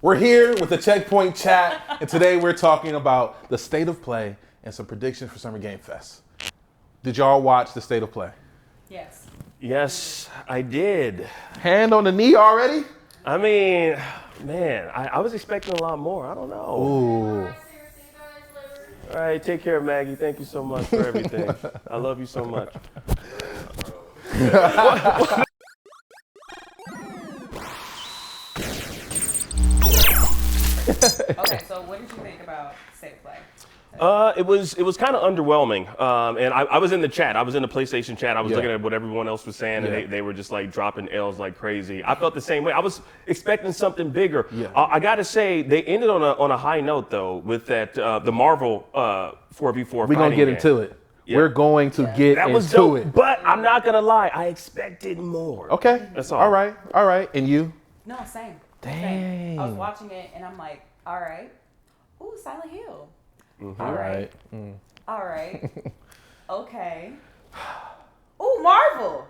We're here with the Checkpoint Chat, and today we're talking about the state of play and some predictions for Summer Game Fest. Did y'all watch the state of play? Yes. Yes, I did. Hand on the knee already? I mean, man, I was expecting a lot more. I don't know. Ooh. All right, take care, Maggie. Thank you so much for everything. I love you so much. Okay, so what did you think about state of play? It was kind of underwhelming, and I was in the chat. I was in the PlayStation chat. I was looking at what everyone else was saying, and they were just like dropping L's like crazy. I felt the same way. I was expecting something bigger. Yeah. I gotta say, they ended on a high note though with that the Marvel 4v4. We're going to get into it. Yeah. We're going to get into it. But I'm not gonna lie, I expected more. Okay. That's all. All right. And you? No, same. Dang. Same. I was watching it and I'm like, all right. Ooh, Silent Hill. Mm-hmm. All right. All right. Okay. Ooh, Marvel.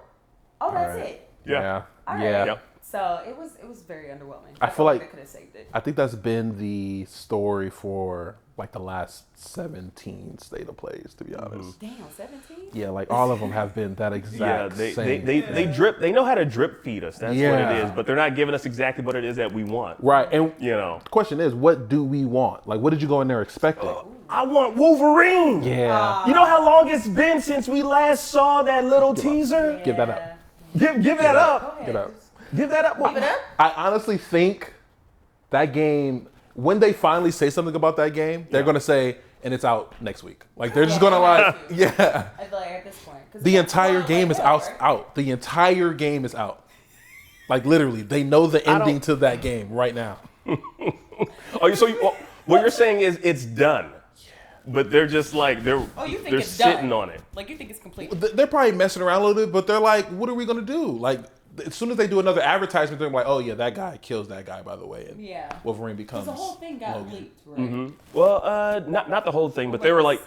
Oh, that's it. Yeah. All Yeah. right. Yep. So it was very underwhelming. I feel like they could have saved it. I think that's been the story for like the last 17 state of plays, to be honest. Damn, 17? Yeah, like all of them have been that exact same. They drip. They know how to drip feed us. That's what Yeah. it is. But they're not giving us exactly what it is that we want. Right, and You know. the question is, what do we want? Like, what did you go in there expecting? I want Wolverine. Yeah, You know how long it's been since we last saw that little teaser? give that up. Give that up. Get up. Give that up. Give it up? I honestly think that game, when they finally say something about that game, they're gonna say, and it's out next week. Like they're just gonna like, yeah. I feel like at this point. The entire game is out. The entire game is out. Like literally, they know the ending to that game right now. What you're saying is it's done. But they're just like they're sitting on it. Like you think it's complete. They're probably messing around a little bit, but they're like, what are we gonna do? Like, as soon as they do another advertisement, they're like, oh yeah, that guy kills that guy, by the way, and Wolverine becomes. The whole thing got Logan. leaked, right? Mm-hmm. Well, not the whole thing, but they were like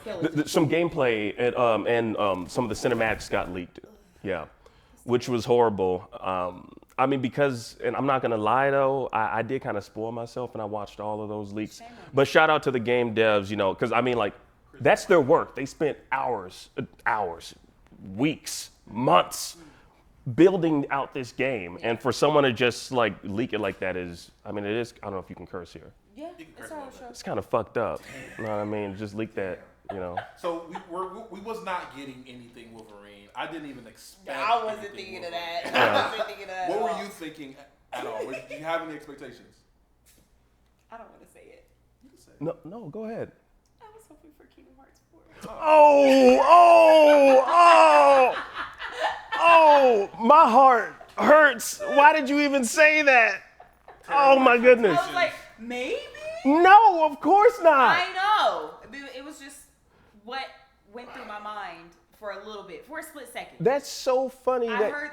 some gameplay and some of the cinematics got leaked. Yeah, which was horrible. I mean, because, and I'm not gonna lie though, I did kind of spoil myself and I watched all of those leaks. But shout out to the game devs, you know, because I mean, like, that's their work. They spent hours, weeks, months building out this game, and for someone to just like leak it like that is, I mean, it is. I don't know if you can curse here. Yeah, it's all show. It's kind of fucked up. You know what I mean? Just leak that, you know. So we was not getting anything Wolverine. I didn't even expect. I wasn't thinking of that. I wasn't thinking of that. What were you thinking at all? Did you have any expectations? I don't want to say it. You can say it. No, go ahead. I was hoping for Kingdom Hearts 4. Oh, my heart hurts. Why did you even say that? Oh my goodness. I was like, maybe? No, of course not. I know. It was just what went through my mind for a little bit, for a split second. That's so funny I that heard.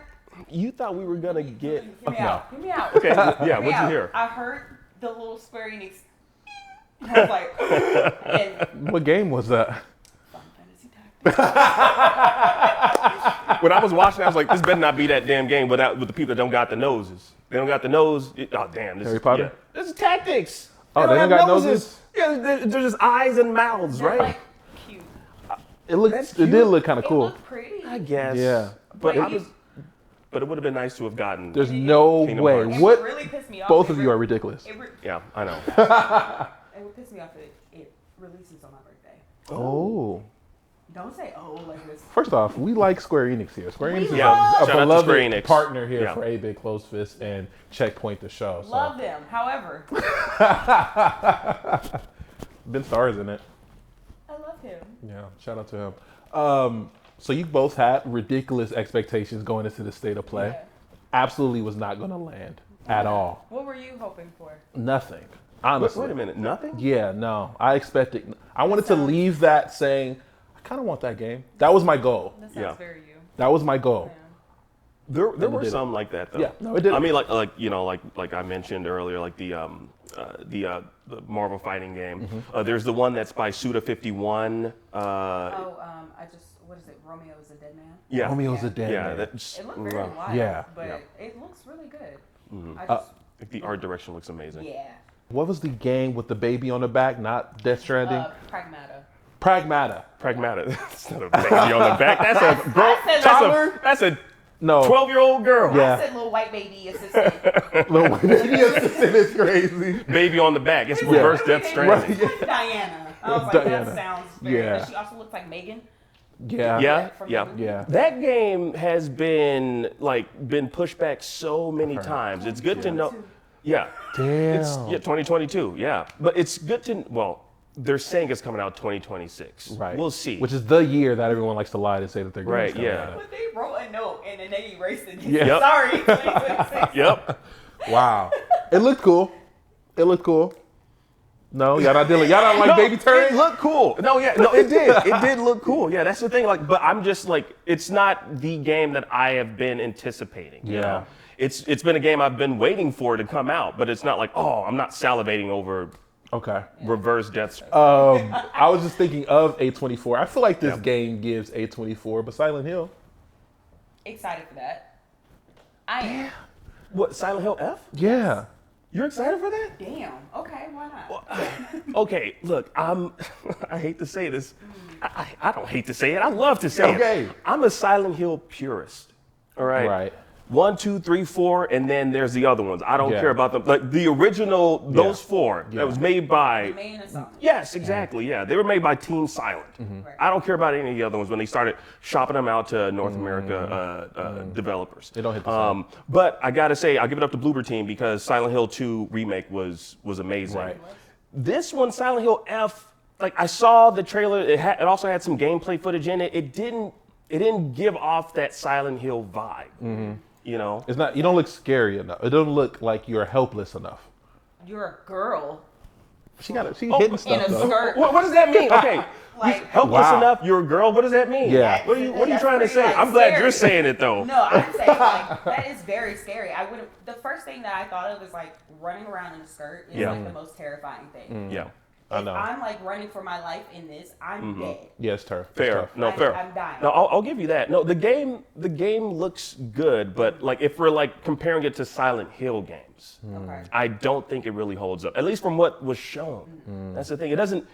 you thought we were gonna get. Hear me out. Hear me out. Okay, yeah, Hear me what'd you out. hear? I heard the little Square Enix. I was like, and What game was that? Final Fantasy Tactics. When I was watching, I was like, this better not be that damn game with the people that don't got the noses. They don't got the nose. Oh damn! This Harry Potter? Yeah. This is tactics. Oh, they don't got noses? Yeah, they're just eyes and mouths, They're right? like cute. It did look kind of It cool. looked pretty. I guess. Yeah. But Like, but it would have been nice to have gotten. There's no Kingdom way. Hearts. What? It really pissed me off. Both of you are ridiculous. Yeah, I know. It would piss me off that it releases on my birthday. Oh. Don't say like this. First off, we like Square Enix here. Square Enix is Yeah, a shout out to beloved Square Enix. partner here Yeah. for A Big Close Fist and Checkpoint the show. So. Love them. However, Ben Starr's in it. I love him. Yeah, shout out to him. So you both had ridiculous expectations going into the state of play. Yeah. Absolutely was not going to land at all. What were you hoping for? Nothing. Honestly. Wait a minute, nothing? Yeah, no. I expected. I wanted to leave that saying, I kind of want that game. That was my goal. That sounds Yeah. very you. That was my goal. Yeah. There were did it. some like that though. Yeah, no, it did. I mean, like you know, like I mentioned earlier, like the Marvel fighting game. There's the one that's by Suda51. What is it? Romeo is a Dead Man? Yeah. Romeo's a dead Yeah, man. that's It looked very wild, Yeah. but Yeah. it looks really good. Mhm. I just, the art direction looks amazing. yeah. What was the game with the baby on the back? Not Death Stranding. Pragmata. Pragmata. That's not a baby on the back. That's a girl. That's a No. 12-year-old girl. Yeah. I said little white baby assistant. Little white baby assistant is crazy. Baby on the back. It's reverse Death Stranding. It's like Diana. I was like, Diana. that sounds very. Yeah. But she also looks like Megan. Yeah. Yeah. That game has been pushed back so many times. It's good to know. Yeah. Damn. It's 2022. Yeah. But it's good to they're saying it's coming out 2026. Right. We'll see. Which is the year that everyone likes to lie to say that they're going Right, to yeah. But they wrote a note and then they erased it. Yeah. Yep. Sorry, 2026. Yep. Wow. It looked cool. No, y'all not like baby turd? It looked cool. No, it did. It did look cool. Yeah, that's the thing. But I'm just it's not the game that I have been anticipating. You know? It's been a game I've been waiting for to come out, but it's not like, I'm not salivating over Okay. reverse Death. I was just thinking of A24. I feel like this game gives A24, but Silent Hill. Excited for that. I am. What, Silent Hill F? Yeah. You're excited for that? Damn. Okay, why not? Okay, look, I hate to say this. I don't hate to say it. I love to say it. I'm a Silent Hill purist. All right? Right. 1, 2, 3, 4, and then there's the other ones. I don't care about them. Like the original, those 4 that was made by. Yes, exactly. Yeah, they were made by Team Silent. Right. I don't care about any of the other ones when they started shopping them out to North America developers. They don't hit the same. But I gotta say, I'll give it up to Bloober Team because Silent Hill 2 remake was amazing. Right. This one, Silent Hill F, I saw the trailer. It also had some gameplay footage in it. It didn't give off that Silent Hill vibe. You know, it's not. You don't look scary enough. It doesn't look like you're helpless enough. You're a girl. She hitting stuff in a though. skirt. What does that mean? Okay, helpless enough. You're a girl. What does that mean? Yeah. What are you trying to say? I'm glad you're saying it though. No, I'm saying that is very scary. The first thing that I thought of was running around in a skirt is the most terrifying thing. Yeah. I know. I'm running for my life in this, I'm dead. Yeah, it's tough. Fair. No, fair. I'm dying. No, I'll give you that. No, the game looks good, but if we're comparing it to Silent Hill games, Okay. I don't think it really holds up. At least from what was shown. That's the thing. It doesn't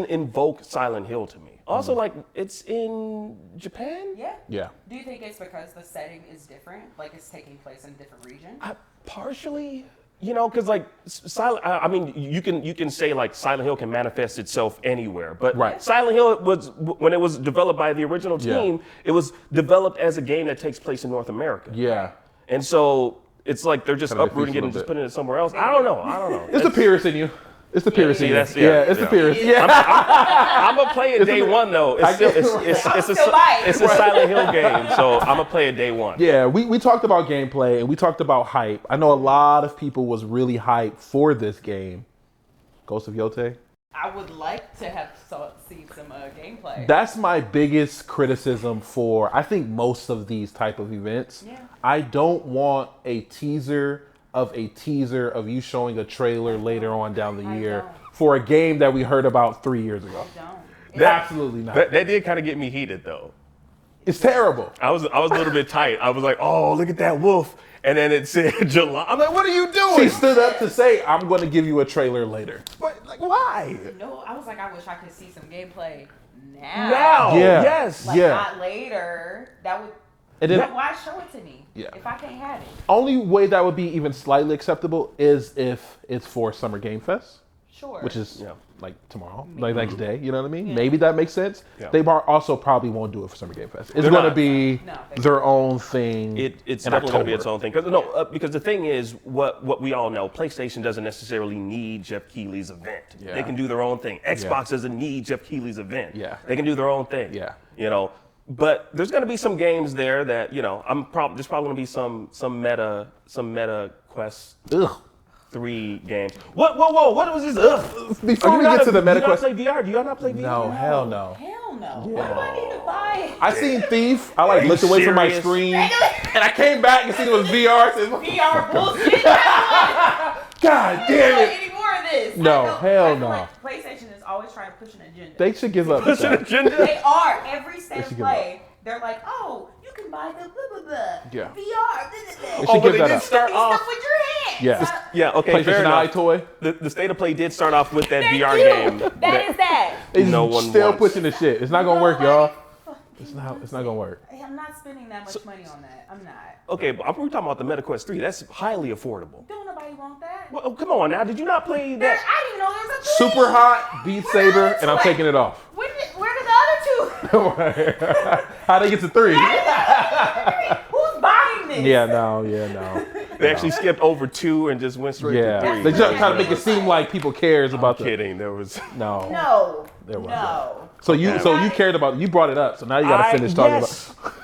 invoke Silent Hill to me. Also, it's in Japan. Yeah. Yeah. Do you think it's because the setting is different? It's taking place in a different region? Partially. Because Silent, I mean, you can say Silent Hill can manifest itself anywhere, but Silent Hill when it was developed by the original team, it was developed as a game that takes place in North America. Yeah. And so it's they're just uprooting it and just putting it somewhere else. I don't know. It's the purist in you. It's the purist in you. It's the purist. Yeah. I'm gonna play it day one though. It's a Silent Hill game, so I'm gonna play it day one. Yeah, we talked about gameplay and we talked about hype. I know a lot of people was really hyped for this game. Ghost of Yote. I would like to have seen some gameplay. That's my biggest criticism for I think most of these type of events. Yeah. I don't want a teaser of you showing a trailer later on down the year for a game that we heard about 3 years ago. Absolutely not. That did kind of get me heated though. It's terrible. I was a little bit tight. I was like, oh, look at that wolf. And then it said July. I'm like, what are you doing? She stood up to say, I'm going to give you a trailer later. But why? No, I was like, I wish I could see some gameplay now. Now. Yeah. Yes. Not later. That would. And then, why show it to me? Yeah. If I can't have it. Only way that would be even slightly acceptable is if it's for Summer Game Fest. Sure. Which is tomorrow, next day. You know what I mean? Yeah. Maybe that makes sense. Yeah. They also probably won't do it for Summer Game Fest. It's going to be their own thing. It's definitely going to be its own thing. Because the thing is, what we all know, PlayStation doesn't necessarily need Geoff Keighley's event. Yeah. They can do their own thing. Xbox doesn't need Geoff Keighley's event. Yeah. They can do their own thing. Yeah. But there's going to be some games there that there's probably going to be some meta Quest 3 games. What was this? Before we get to the meta Quest, Quest, do y'all not play VR? No, hell no. Hell no. Yeah. What do I need to buy? I seen Thief. I looked away from my serious? screen, and I came back and seen it was VR. VR bullshit. God damn it! Any more of this? No, hell no. PlayStation is always trying to push an agenda. They should give up. Push an agenda? They are. Every state should of give play, they're like, oh, you can can buy the blah, blah, blah. Yeah. VR. Blah, blah, blah. should give they that did up. start Be off. stuff with your hands. Yeah. Yeah, okay, fair PlayStation Eye enough. toy. The State of Play did start off with that Thank VR you. game. That is that. They No one still wants. pushing the shit. It's not gonna work, y'all. It's not gonna work. I'm not spending that much money on that. I'm not. Okay, but we're talking about the MetaQuest 3. That's highly affordable. Don't nobody want that. Well, oh, come on now. Did you not play I that? didn't even know there was a Super hot Beat Saber, and I'm taking it off. Where did the other two? How'd they get to 3? Who's buying this? Yeah, no. They actually skipped over 2 and just went straight to 3. They just trying to make it seem like people cares about the. Kidding. There was. No. There wasn't. No. So you cared about, you brought it up, so now you gotta finish talking yes. about.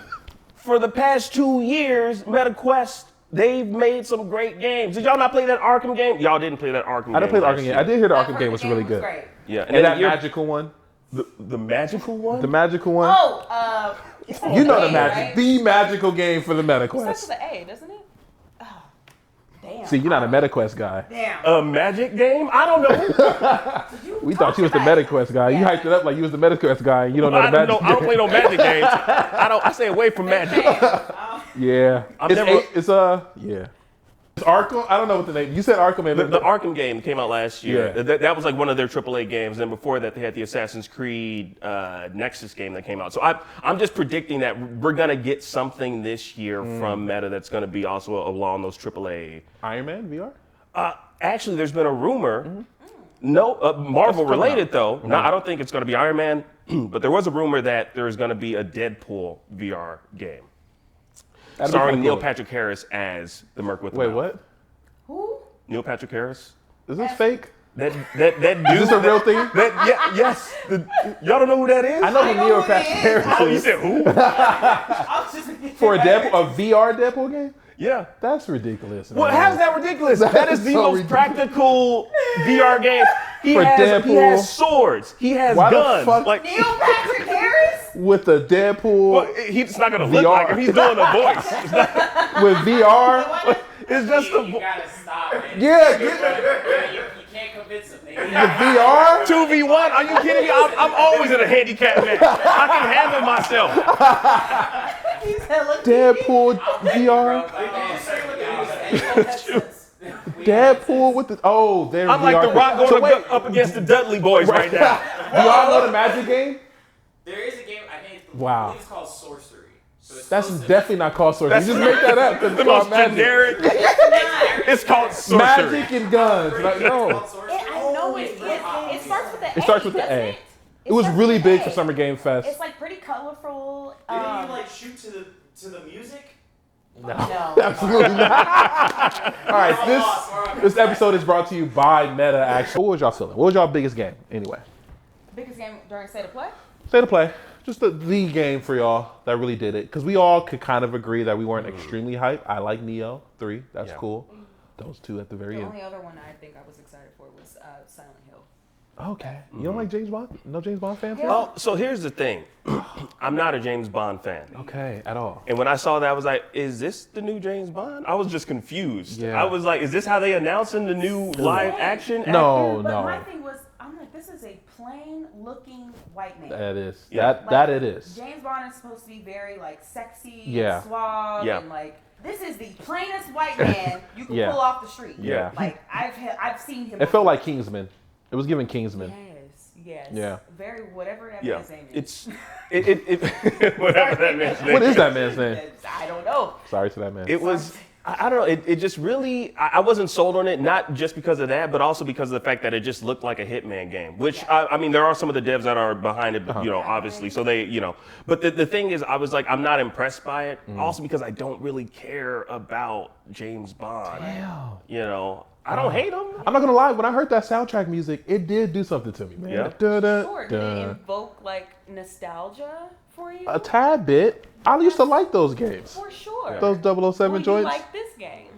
For the past 2 years, MetaQuest, they've made some great games. Did y'all not play that Arkham game? Y'all didn't play that Arkham game. I didn't play the last Arkham year. game. I did hear the That Arkham game was really good. great. Yeah, And that the year- magical one. the magical one? The magical one. Oh, it's You know the A, magic, right? the magical game for the It starts MetaQuest. with an A, doesn't it? Oh, damn. See, you're not a MetaQuest guy. Damn. A magic game? I don't know. We thought you was the MetaQuest guy. You hyped it up like you was the MetaQuest guy, and you don't know I the don't magic. know. I don't play no magic games. I stay away from magic. Yeah, I've it's never- yeah. It's Arkham. I don't know what the name. You said Arkham. And The Arkham game came out last year. Yeah. That was like one of their AAA games. And before that, they had the Assassin's Creed Nexus game that came out. So I'm just predicting that we're going to get something this year from Meta that's going to be also along those AAA. Iron Man VR. Actually, there's been a rumor. No, Marvel related though. No, I don't think it's going to be Iron Man. But there was a rumor that there's going to be a Deadpool VR game. That'd be Starring kinda Neil cool. Patrick Harris as the Merc with the Wait, Mouth. what? Who? Neil Patrick Harris? Is this fake? That dude. Is this a real thing? Yes. Y'all don't know who that is? I know who I know Neil who Patrick he is. Harris Oh, you is. said who? I was just For a VR Deadpool game? Yeah. That's ridiculous. Well, man. how's that ridiculous? That is the so most ridiculous. practical VR game. He For has Deadpool? swords. He has Why the guns. fuck- Like, Neil Patrick Harris? With the Deadpool well, he's not gonna look VR. like him. He's doing a voice. It's, not, with VR. it's just You a gotta stop it. Yeah, You can't convince them. the VR. 2v1. Are you kidding me? I'm always in a handicap match. I can handle myself. He said, look, Deadpool VR. Deadpool with the they're I'm VR. like the Rock going So wait, up against the Dudley Boys right now. do y'all know the Magic game? There is a game, I think Wow. I think it's called Sorcery. So it's That's supposed to- definitely not called sorcery. You just make that up because The it's called most magic. generic. It's called sorcery. Magic and guns. Like, It's no. called Sorcery. I know it is. It starts with the A. It starts with the doesn't A. It It was starts really with the big A. for Summer Game Fest. It's like pretty colorful. Didn't you like shoot to the music? No. Absolutely not. All right, this episode is brought to you by Meta. Actually, what was y'all feeling? What was y'all biggest game? Anyway, Biggest game during State of Play? State of Play. Just the game for y'all that really did it, because we all could kind of agree that we weren't extremely hyped. I like Neo 3. That's Yeah. cool. Those two at the very The end. only other one I think I was excited for was Silent Hill. Okay. You don't like James Bond? No James Bond fan? Yeah. Oh, so here's the thing. I'm not a James Bond fan. Okay, at all. And when I saw that, I was like, is this the new James Bond? I was just confused. Yeah. I was like, is this how they announcing the new live action actor? No, But no. my thing was, I'm like, this is a plain looking white man. That is. Yeah. That it is. James Bond is supposed to be very like sexy, Yeah. and suave, Yeah. and like this is the plainest white man you can Yeah. pull off the street. Yeah. Like I've seen him. It felt like Kingsman. It was giving Kingsman. Yes. Yeah. Very whatever that Yeah, man's name is. it's whatever that man's name. What is that man's name? I don't know. Sorry to that man. It was. I don't know. It just really. I wasn't sold on it, not just because of that, but also because of the fact that it just looked like a Hitman game. Which I mean, there are some of the devs that are behind it, you know, obviously. So they, you know. But the thing is, I was like, I'm not impressed by it. Also because I don't really care about James Bond. Damn. You know, I don't hate him. I'm not gonna lie. When I heard that soundtrack music, it did do something to me, man. Yeah. Sure. Did it invoke like nostalgia for you? A tad bit. I used to like those games. For sure. Those 007 Well, you joints. like this game?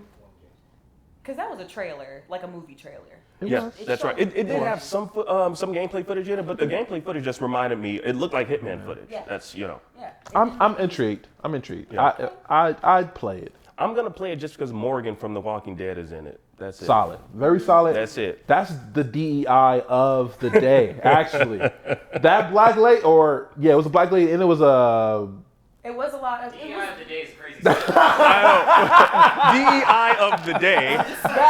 Because that was a trailer, like a movie trailer. Yeah, was. that's right. It did have some gameplay footage in it, but the gameplay footage just reminded me. It looked like Hitman footage. Yeah. That's, you know. Yeah. I'm intrigued. I'm intrigued. Yeah. I'd play it. I'm gonna play it just because Morgan from The Walking Dead is in it. That's it. Solid. Very solid. That's it. That's the DEI of the day, actually. That black lady, it was a black lady, and it was a It was a lot of. DEI of the day is crazy. DEI of the day.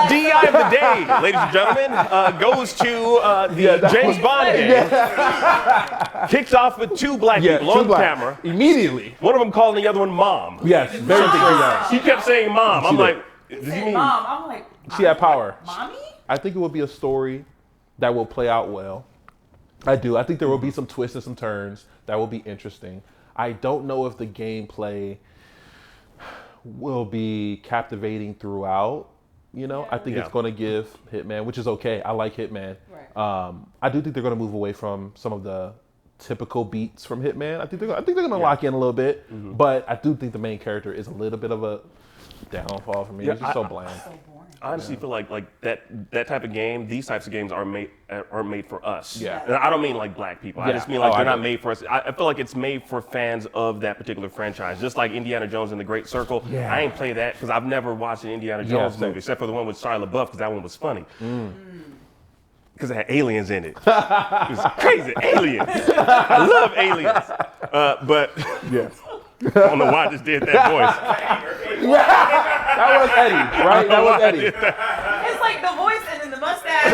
DEI of the day, ladies and gentlemen, goes to the James Bond game. Kicks off with two black people on camera. Immediately. One of them calling the other one mom. Yes, very big. She kept saying mom. I'm like, does he mean? Mom, I'm like. She had power. Mommy? I think it will be a story that will play out well. I do. I think there will be some twists and some turns that will be interesting. I don't know if the gameplay will be captivating throughout. You know, I think it's going to give Hitman, which is okay. I like Hitman. Right. I do think they're going to move away from some of the typical beats from Hitman. I think they're going to lock in a little bit, but I do think the main character is a little bit of a downfall for me. It's just so bland. So boring. I honestly feel like that type of game, these types of games are made for us. Yeah. And I don't mean like black people. I just mean like they're not made for us. I feel like it's made for fans of that particular franchise. Just like Indiana Jones and the Great Circle. Yeah. I ain't play that because I've never watched an Indiana Jones movie except for the one with Shia LaBeouf because that one was funny. Because it had aliens in it. It was crazy. Aliens. I love aliens. But Yes. I don't know why I just did that voice. That was Eddie, right? That was Eddie. It's like the voice and then the mustache.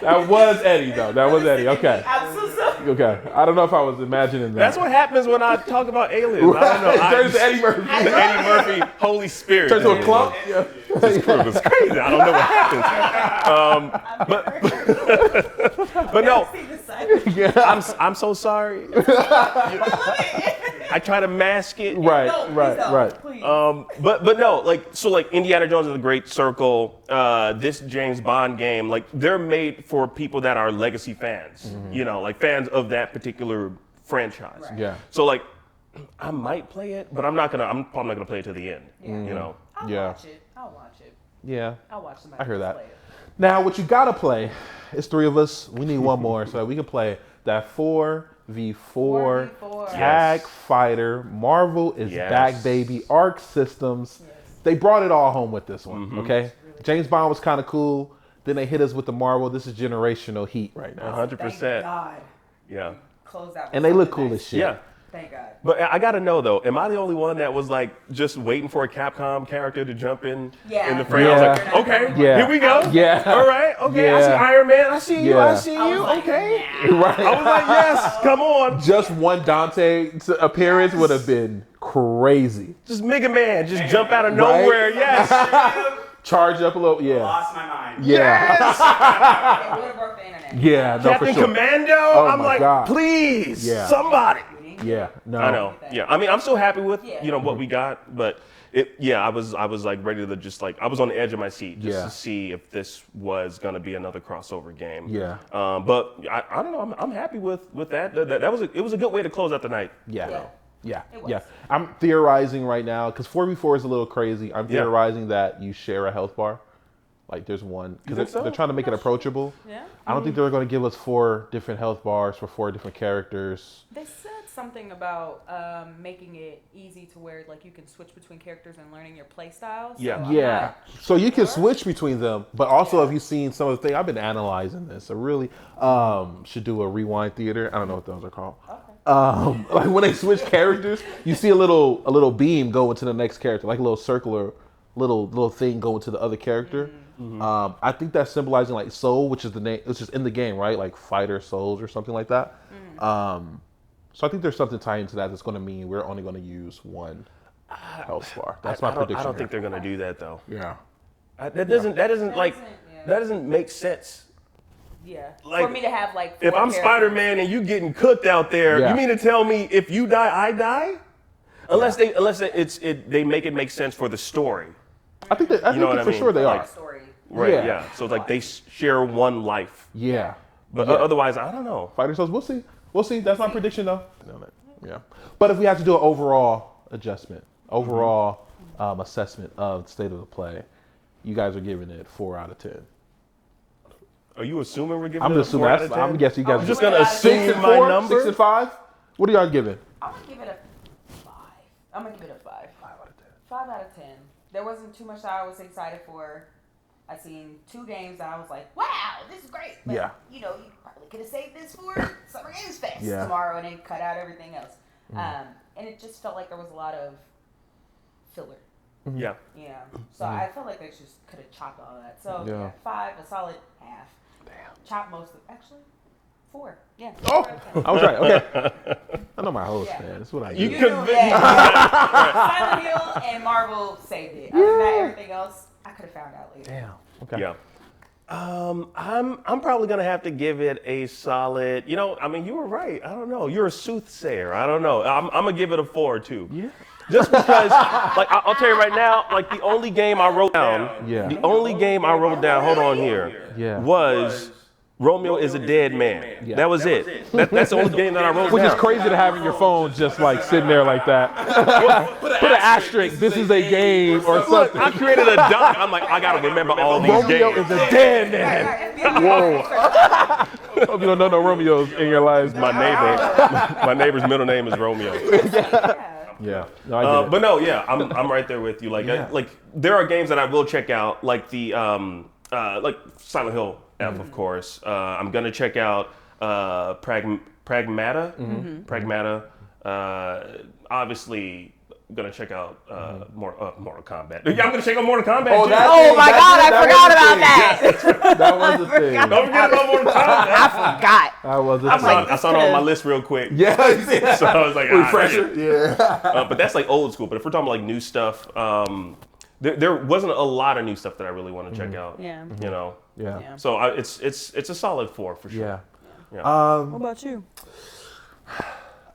That was Eddie, though. That was Eddie. Okay. I'm so sorry. Okay. I don't know if I was imagining that. That's what happens when I talk about aliens. I don't know. It turns to Eddie Murphy. Eddie Murphy, Holy Spirit. Turns to a clump. Yeah. It's crazy. I don't know what happens. But no, I'm so sorry. I try to mask it. Right. Please. But no, like Indiana Jones and the Great Circle, this James Bond game, like they're made for people that are legacy fans. You know, like fans of that particular franchise. Right. Yeah. So like, I might play it, but I'm probably not gonna play it to the end. You know. I'll watch it. Yeah. I'll watch somebody I hear that. play it. Now, what you gotta play is three of us. We need one more so that we can play that 4v4 4v4. tag fighter. Marvel is back, baby. Arc Systems. Yes. They brought it all home with this one. Okay. James Bond was kind of cool. Then they hit us with the Marvel. This is generational heat right now. 100%. Thank God. Yeah. Close out. And they look cool as shit. Yeah. Thank God. But I gotta know though, am I the only one that was like just waiting for a Capcom character to jump in the frame? I was like, okay, here we go. Yeah. All right, okay, I see Iron Man, I see you, I see you, like, okay. Right. I was like, yes, come on. Just one Dante appearance would have been crazy. Just Mega Man, just jump out of nowhere, yes. Charge up a little, Lost my mind. Yeah. It would have broke the internet. Yeah, no, for Captain sure. Commando, I'm my like, God. please, Yeah. somebody. Yeah, no. I know. Yeah, I mean, I'm so happy with Yeah. what we got, but I was like ready to just like I was on the edge of my seat just to see if this was gonna be another crossover game. Yeah. But I don't know. I'm happy with that. That was it was a good way to close out the night. Yeah. It was. Yeah. I'm theorizing right now because 4v4 is a little crazy. I'm theorizing that you share a health bar. Like there's one because they're trying to make it approachable. Yeah. I don't think they're going to give us 4 different health bars for 4 different characters. They said something about making it easy to where like you can switch between characters and learning your play styles. So Yeah. So you can switch between them, but also have you seen some of the things? I've been analyzing this. I really should do a rewind theater. I don't know what those are called. Okay. Like when they switch characters, you see a little beam go into the next character, like a little circular little thing go into the other character. I think that's symbolizing like soul, which is the name, which is in the game, right? Like fighter souls or something like that. So I think there's something tied into that that's going to mean we're only going to use one health bar. That's my prediction. I don't think they're gonna do that though. Yeah. That doesn't make sense. Yeah. Like, for me to have like. If I'm Spider-Man and you getting cooked out there, you mean to tell me if you die, I die? Unless they make it make sense for the story. I think for sure they are. Story. Right. Yeah. Yeah. So it's like they share one life. Yeah. But otherwise, I don't know. Fighter souls, we'll see. We'll see. That's my prediction though. Yeah. But if we have to do an overall adjustment, assessment of the state of the play, you guys are giving it 4 out of 10. Are you assuming we're giving I'm it a assuming. 4 out of 10? I'm guessing you guys. I'm just gonna assume my number. 6 and 5. What are y'all giving? I'm gonna give it a 5. I'm gonna give it a 5. 5 out of 10. 5 out of 10. There wasn't too much that I was excited for. I've seen 2 games that I was like, wow, this is great. But, you probably could have saved this for Summer Games Fest tomorrow and then cut out everything else. And it just felt like there was a lot of filler. Yeah. So I felt like they just could have chopped all that. So 5, a solid half. Damn. Chop most of 4. Yeah. Oh, I was right. Okay. I know my host, man. That's what I do. Silent Hill and Marvel saved it. Other than that, everything else, I could have found out later. Damn. Okay. Yeah. I'm probably gonna have to give it a solid. You were right. I don't know. You're a soothsayer. I don't know. I'm gonna give it a 4 too. Yeah. Just because, I'll tell you right now, the only game I wrote down, hold on here, was Romeo is a Dead Man. Yeah. That was it. That's the only game that I wrote Which down. is crazy to have in your phone just sitting there like that. Put an asterisk. This is a game or Look, something. I created a doc. I'm like, I gotta remember all these Romeo games. is a dead man. Whoa. Hope you don't know no Romeos in your lives. My neighbor's middle name is Romeo. Yeah. No, I get it. But no, I'm right there with you. There are games that I will check out, like the Silent Hill F, of course. I'm gonna check out Pragmata. Pragmata. Obviously, gonna check out Mortal Kombat. Yeah, I'm gonna check out Mortal Kombat. Oh my God, I forgot about that. That was the thing. Don't forget about Mortal Kombat. I forgot. That was the I thing. saw it on my list real quick. Yeah. So I was like, Refresher. Yeah. but that's old school. But if we're talking about new stuff, there wasn't a lot of new stuff that I really want to check out. Yeah. Yeah. So it's a solid 4 for sure. Yeah. What about you?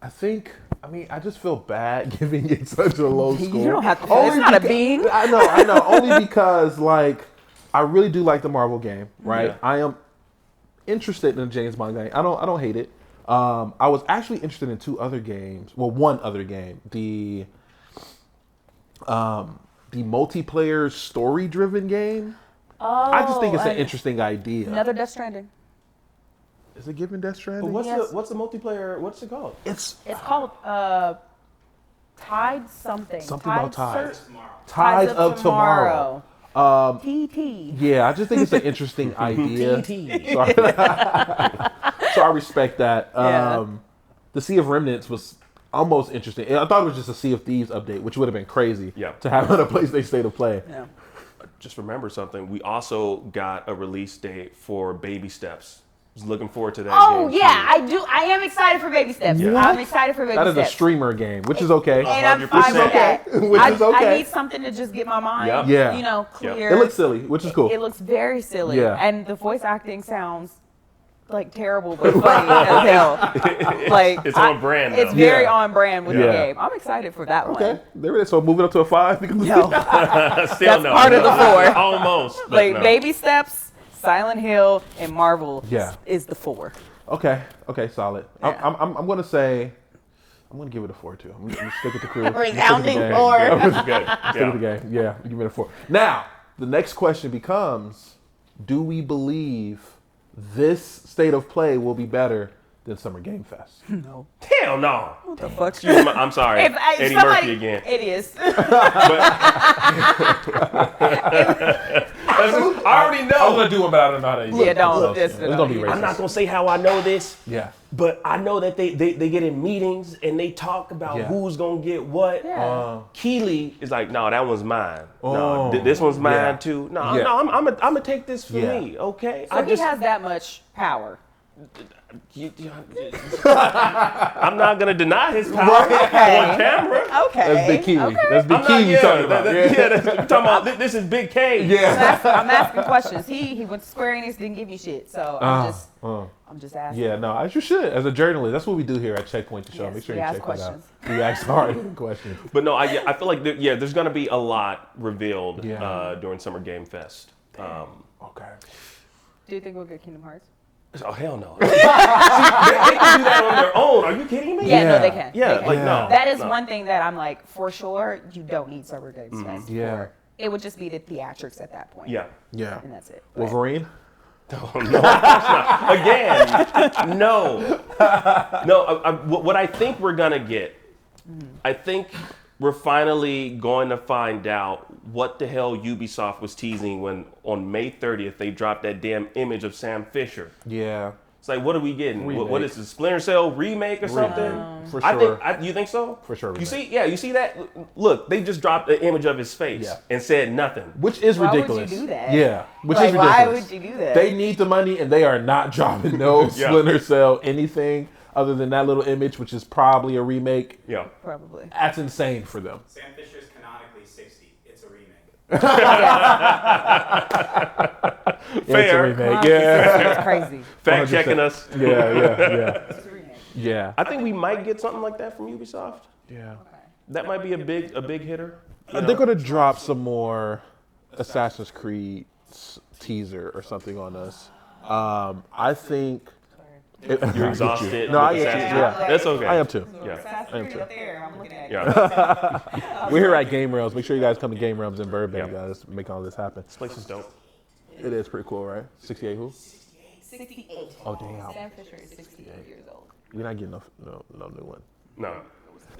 I just feel bad giving it such a low score. You don't have to. It's not a bean. I know. Only because I really do like the Marvel game, right? Yeah. I am interested in the James Bond game. I don't hate it. I was actually interested in 2 other games. Well, one other game. The multiplayer story-driven game. Oh, I just think it's an interesting idea. Another Death Stranding. Is it given Death Stranding? But what's the multiplayer? What's it called? It's called Tide something. something about tides. Tides Tides of Tomorrow. TT. Yeah, I just think it's an interesting idea. So I respect that. The Sea of Remnants was almost interesting. I thought it was just a Sea of Thieves update, which would have been crazy to have on a PlayStation State of Play. Yeah. Just remember something. We also got a release date for Baby Steps. I was looking forward to that. Oh game yeah, too. I do. I am excited for Baby Steps. Yeah. I'm excited for Baby That Steps. is a streamer game, which is okay. And I'm fine with that. Which is okay. I need something to just get my mind, clear. It looks silly, which is cool. It looks very silly. Yeah. And the voice acting sounds terrible, but funny as hell. It's on brand. It's though. very on brand with the Yeah. game. I'm excited for that one. Okay, there it is. So moving up to a 5 because No. Still no. part of the 4. Almost. but no. Baby Steps, Silent Hill, and Marvel Yeah. is the 4. Okay, solid. Yeah. I'm gonna say, I'm gonna give it a 4 too. I'm gonna stick with the crew. Resounding 4. That's good. Stick with the game. Yeah, give it a 4. Now, the next question becomes, do we believe this state of play will be better than Summer Game Fest? No. Hell no. What the fuck? I'm sorry. Eddie Murphy again. It is. I already know. I was gonna do one, but I don't know how to. Yeah, don't. It's gonna be racist. I'm not gonna say how I know this. Yeah. But I know that they get in meetings and they talk about who's gonna get what. Yeah. Keighley is like, no, that one's mine. Oh. No, this one's mine Yeah. too. No, Yeah. no, I'm gonna take this for Yeah. me. Okay. So he has that much power. I'm not gonna deny his power Okay. on camera. Okay. That's Big Kiwi. Okay. That's Big I'm not, Kiwi talking about. we're talking about this is Big K. Yeah. I'm asking questions. He went to Square Enix, didn't give you shit. So I'm just asking. Yeah, no, as you should. As a journalist, that's what we do here at Checkpoint the Show. Yes, Make sure we you ask check questions. that out. We ask hard questions. But no, I feel like there's gonna be a lot revealed during Summer Game Fest. Okay. Do you think we'll get Kingdom Hearts? Oh hell no! See, they can do that on their own. Are you kidding me? Yeah, no, they can. Yeah, They can. like no. That is no. one thing that I'm like, for sure, you don't need Summer Games Fest. Yeah. For. It would just be the theatrics at that point. Yeah. Yeah. And that's it. But Wolverine? Oh, no, of course not. Again, no. What I think we're gonna get, I think we're finally going to find out what the hell Ubisoft was teasing when on May 30th they dropped that damn image of Sam Fisher. Yeah. It's like, what are we getting? What is this, Splinter Cell remake or something? For sure. You think so? For sure. You see that? Look, they just dropped an image of his face and said nothing. Which is ridiculous. Why would you do that? Yeah, which is ridiculous. Why would you do that? They need the money and they are not dropping no Splinter Cell anything other than that little image, which is probably a remake. Yeah. Probably. That's insane for them. Sam Fisher's canonically 60. It's a remake. Fair. It's a remake. Yeah. That's crazy. Fact checking us. Yeah. It's a remake. Yeah. I think we might get something like that from Ubisoft. Yeah. Okay. That might be a big hitter. They're gonna drop some more Assassin's Creed teaser or something on us. I think. You're exhausted. No, I with get you. Assassin's Yeah. Creed. That's okay. I am too. Yeah. Assassin's Creed up there. I'm looking at it. Yeah. We're here at Game Realms. Make sure you guys come to Game Realms in Burbank, Yeah. guys. Make all this happen. This place is dope. It is pretty cool, right? 68 who? 68. Oh, damn. Sam Fisher is 68 years old. You're not getting no new one. No.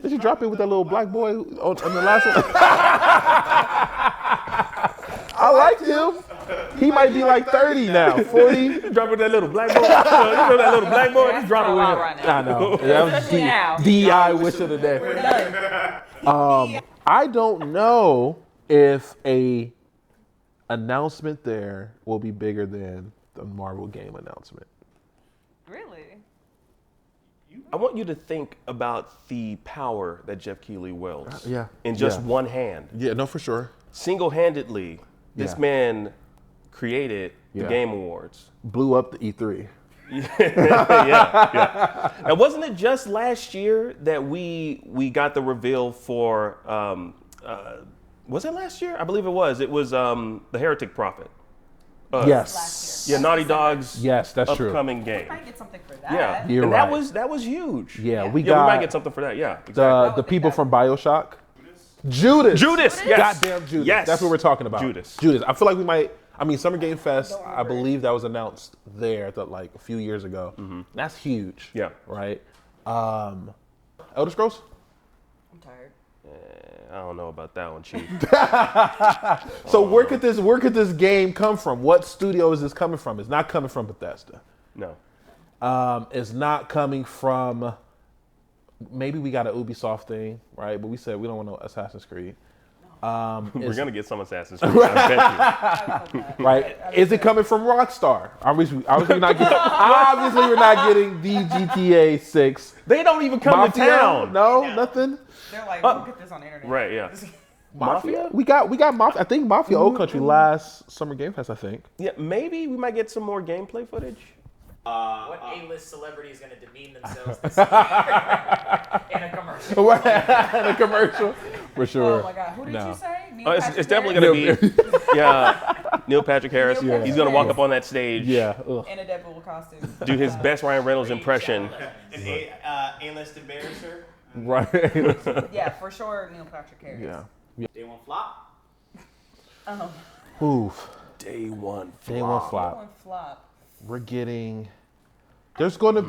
Did you drop it with that little black boy on the last one? I liked him. He might be like 30 now, 40. Drop with that little black boy. You know that little black boy? Just drop it with him. Right now. I know. That was Especially now. DEI wish of the day. We're done. I don't know if a announcement there will be bigger than the Marvel game announcement. Really? I want you to think about the power that Geoff Keighley wields. Yeah. In just Yeah. one hand. Yeah, no, for sure. Single-handedly, this Yeah. man created the Yeah. Game Awards. Blew up the E3. yeah. And wasn't it just last year that we got the reveal for, was it last year? I believe it was. It was The Heretic Prophet. Yes. Last year. Yeah, Naughty Dog's Yes, that's true. upcoming game. Might get something for that. Yeah, You're and right. that was huge. Yeah, we Yeah, got we might get something for that. Yeah, exactly. the people from BioShock. Judas. Yes. Goddamn Judas. Yes. That's what we're talking about. Judas. I feel like we might. I mean, Summer Game Fest. I believe that was announced there like a few years ago. That's huge. Yeah. Right. Elder Scrolls. I'm tired. I don't know about that one, Chief. So where could this game come from? What studio is this coming from? It's not coming from Bethesda. No. It's not coming from. Maybe we got an Ubisoft thing, right? But we said we don't want no Assassin's Creed. We're gonna get some Assassin's Creed. I bet you. Right? Is it coming from Rockstar? Obviously, we're not getting the GTA 6. They don't even come to town. No, nothing. They're like, we'll get this on the internet. Right? Yeah. Mafia? We got Mafia. I think Mafia Old Country last Summer Game Fest, I think. Yeah. Maybe we might get some more gameplay footage. What A-list celebrity is going to demean themselves this year in a commercial? In a commercial, for sure. Oh my God. Who did you say? It's definitely going to be Neil Patrick Harris. Neil Patrick He's going to walk Harris. up on that stage. Yeah. Ugh. In a Deadpool costume. Do his best Ryan Reynolds impression. An A-list embarrasser. Right. Yeah, for sure, Neil Patrick Harris. Yeah. Day one flop. Oof. Day one. Day one flop. One flop. We're getting. There's going to.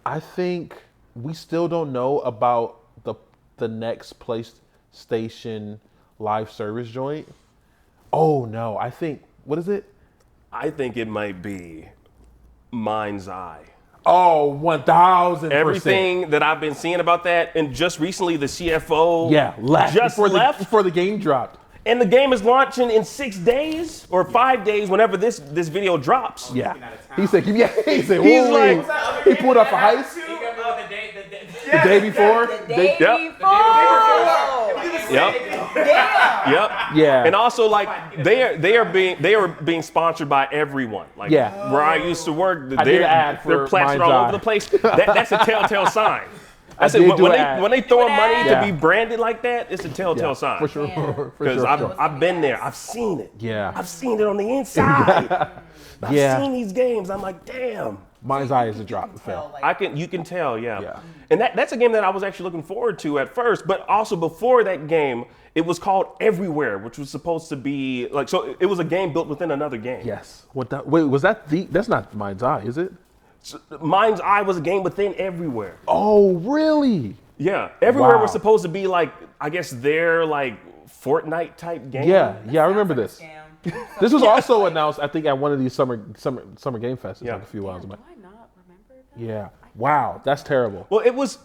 I think we still don't know about the next PlayStation live service joint. Oh no! I think what is it? I think it might be Mind's Eye. Oh, 1000%. Everything that I've been seeing about that, and just recently the CFO left just left. before the game dropped. And the game is launching in 6 days or 5 days, whenever this video drops. Yeah. He said, He's "Whoa." like- He pulled off a heist the day before. The day Yep. before. Yep. Damn. Yep. Yeah. And also, like, they are being sponsored by everyone. Like, Yeah. where I used to work, I did an ad they're for plastered Mind's all Eye. over the place. That's a telltale sign. I said, did do an ad. when they throw money Yeah. to be branded like that, it's a telltale sign. For sure. Yeah. For Because sure. I've been there. I've seen it. Yeah. I've seen it on the inside. I've Yeah. seen these games. I'm like, damn. Mind's Eye is a drop. Tell, like, You can tell, yeah. Yeah. And that's a game that I was actually looking forward to at first, but also before that game, it was called Everywhere, which was supposed to be like, so it was a game built within another game. Yes. Wait, was that that's not Mind's Eye, is it? So Mind's Eye was a game within Everywhere. Oh, really? Yeah, everywhere Wow. was supposed to be like, I guess their like Fortnite type game. Yeah, I remember Sounds this. like a scam. This was also announced, I think, at one of these summer game fests Yeah. like a few while Damn, back. do I not remember that? Yeah. Wow, that's terrible. Well, it was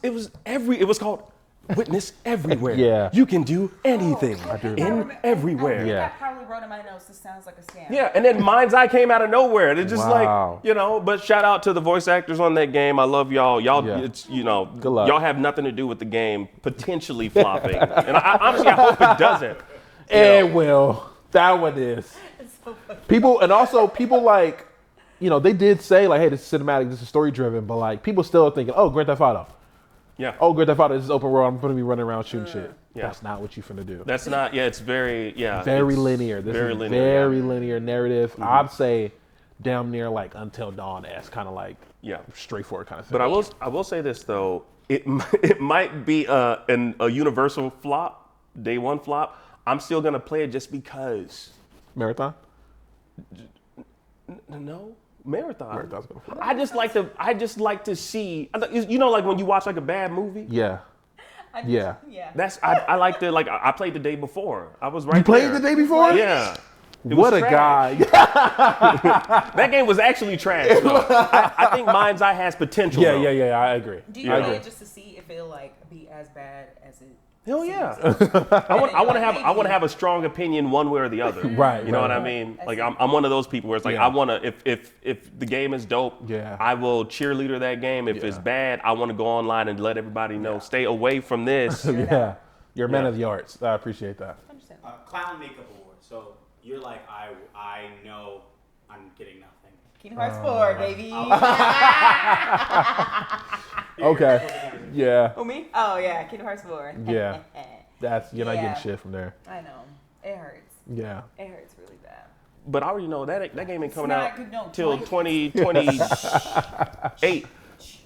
called Witness Everywhere. Yeah. You can do anything everywhere. Yeah. I probably wrote in my notes, this sounds like a scam. Yeah, and then Mind's Eye came out of nowhere. It's just Wow. like, but shout out to the voice actors on that game. I love y'all. Y'all, Yeah. it's, Good luck. y'all have nothing to do with the game potentially flopping. And honestly, I hope it doesn't. It will. That one is. It's so funny. People like, they did say like, hey, this is cinematic, this is story driven, but like people still are thinking, oh, Grand Theft Auto. Yeah. Oh, Grand Theft Auto, this is open world, I'm gonna be running around shooting shit. Yeah. That's not what you finna do. That's not, it's very, Very it's linear. This very is linear, very yeah. linear narrative. I'd say damn near like Until Dawn-esque, kind of like Yeah. straightforward kind of thing. But I will say this though, it might be a universal flop, day one flop. I'm still gonna play it just because. Marathon? No, Marathon. Marathon's gonna flop. I just like to see. Like when you watch like a bad movie. Yeah. Yeah. Yeah. I like to I played the day before. I was right. You played there. the day before? Yeah. It What was a trash. guy. That game was actually trash. Though. I think Mind's Eye has potential. Yeah, though. yeah. I agree. Do you I play agree. it just to see if it'll like be as bad as it? Hell yeah. seems? I want to have a strong opinion one way or the other. Right, You know right, what I right. mean? Like I'm one of those people where it's like Yeah. I want to if the game is dope, Yeah. I will cheerleader that game. If it's Yeah. bad, I want to go online and let everybody know stay away from this. Yeah. You're a man Yeah. of the arts. I appreciate that. Understand. Clown Makeup Award. So you're like, I know I'm getting nothing. Kingdom Hearts 4, baby. Okay. Yeah. Oh, me? Oh, yeah, Kingdom Hearts 4. Yeah. You're not Yeah. getting shit from there. I know. It hurts. Yeah. It hurts really bad. But I already know that game ain't coming not out good, no, till 20. 2028.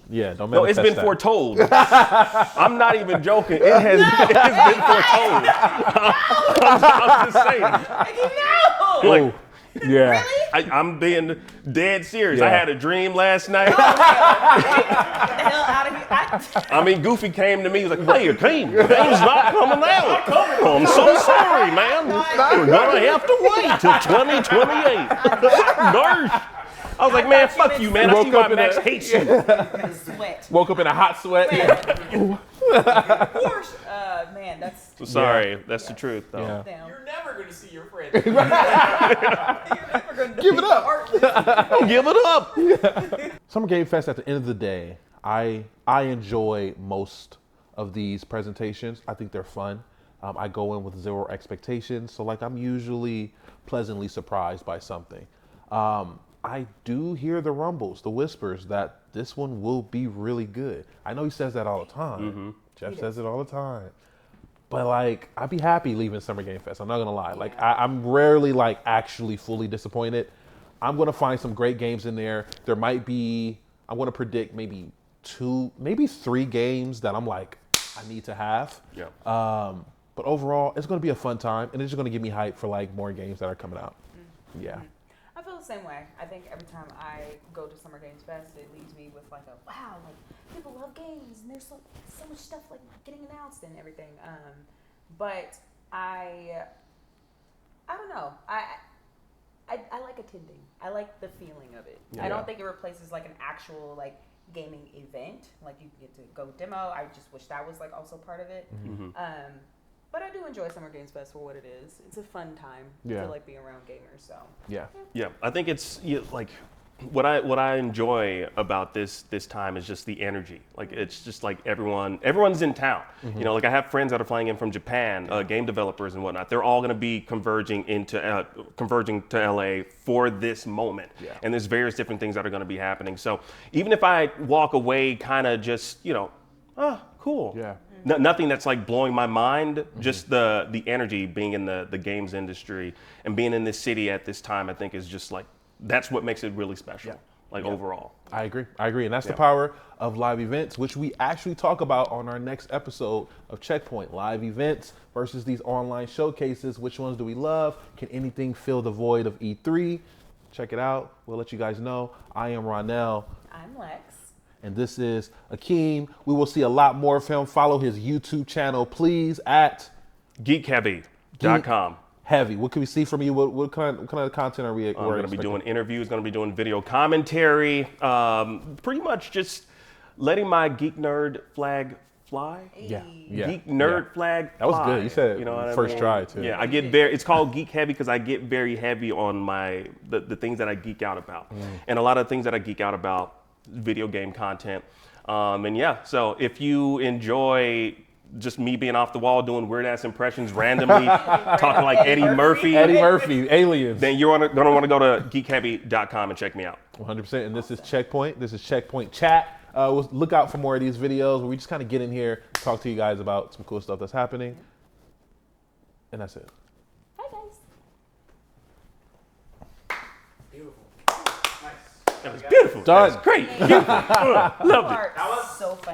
Yeah. Don't No, it's manifest been that. foretold. I'm not even joking. It has been foretold. I'm just saying. No! Like, Yeah. I'm being dead serious. Yeah. I had a dream last night. Get the hell out of here. I mean, Goofy came to me. He was like, "Hey, King, the game's not coming out. I'm so sorry, man. We're gonna have to wait till 2028." Gosh. I was like, "Man, fuck you, man. I see Woke why up in Max a- hates you." Sweat. Woke up in a hot sweat. Man, that's So sorry, that's the truth, though. Yeah. down. You're never going to see your friends. Give it up. Don't give it up. Summer Game Fest, at the end of the day, I enjoy most of these presentations. I think they're fun. I go in with zero expectations, so like I'm usually pleasantly surprised by something. I do hear the rumbles, the whispers that this one will be really good. I know he says that all the time. Geoff says it all the time. But like, I'd be happy leaving Summer Game Fest. I'm not gonna lie. Like, I'm rarely like actually fully disappointed. I'm gonna find some great games in there. There might be, I'm gonna predict maybe 2, maybe 3 games that I'm like, I need to have. Yeah. But overall, it's gonna be a fun time, and it's just gonna give me hype for like more games that are coming out. Yeah. I feel the same way. I think every time I go to Summer Games Fest, it leaves me with like a wow, like people love games and there's so much stuff like getting announced and everything. But I don't know. I like attending. I like the feeling of it. I don't think it replaces like an actual like gaming event. Like you get to go demo. I just wish that was like also part of it. But I do enjoy Summer Games Fest for what it is. It's a fun time to like be around gamers. So Yeah, I think it's like what I enjoy about this time is just the energy. Like it's just like everyone's in town. You know, like I have friends that are flying in from Japan, game developers and whatnot. They're all going to be converging to LA for this moment. And there's various different things that are going to be happening. So even if I walk away kind of just cool. Yeah. Nothing that's like blowing my mind, just the energy being in the games industry and being in this city at this time, I think is just like, that's what makes it really special, overall. I agree. And that's the power of live events, which we actually talk about on our next episode of Checkpoint. Live events versus these online showcases. Which ones do we love? Can anything fill the void of E3? Check it out. We'll let you guys know. I am Ronell. I'm Lex. And this is Akeem. We will see a lot more of him. Follow his YouTube channel, please, at Geekheavy.com. Heavy. What can we see from you? What kind of content are we? I'm going to be doing interviews, going to be doing video commentary, pretty much just letting my geek nerd flag fly. Yeah. Geek nerd flag fly. That was good. You said it first try too. Yeah, I get it's called Geek Heavy because I get very heavy on the things that I geek out about. And a lot of things that I geek out about, video game content. And yeah, so if you enjoy just me being off the wall doing weird ass impressions randomly, talking like Eddie Murphy, Aliens, then you're gonna want to go to geekheavy.com and check me out. 100%. And this is Checkpoint. This is Checkpoint Chat. Look out for more of these videos where we just kind of get in here, talk to you guys about some cool stuff that's happening. And that's it. Hi, guys. Beautiful. Nice. That was beautiful. Done. That was great. Beautiful. Loved it. That was so fun.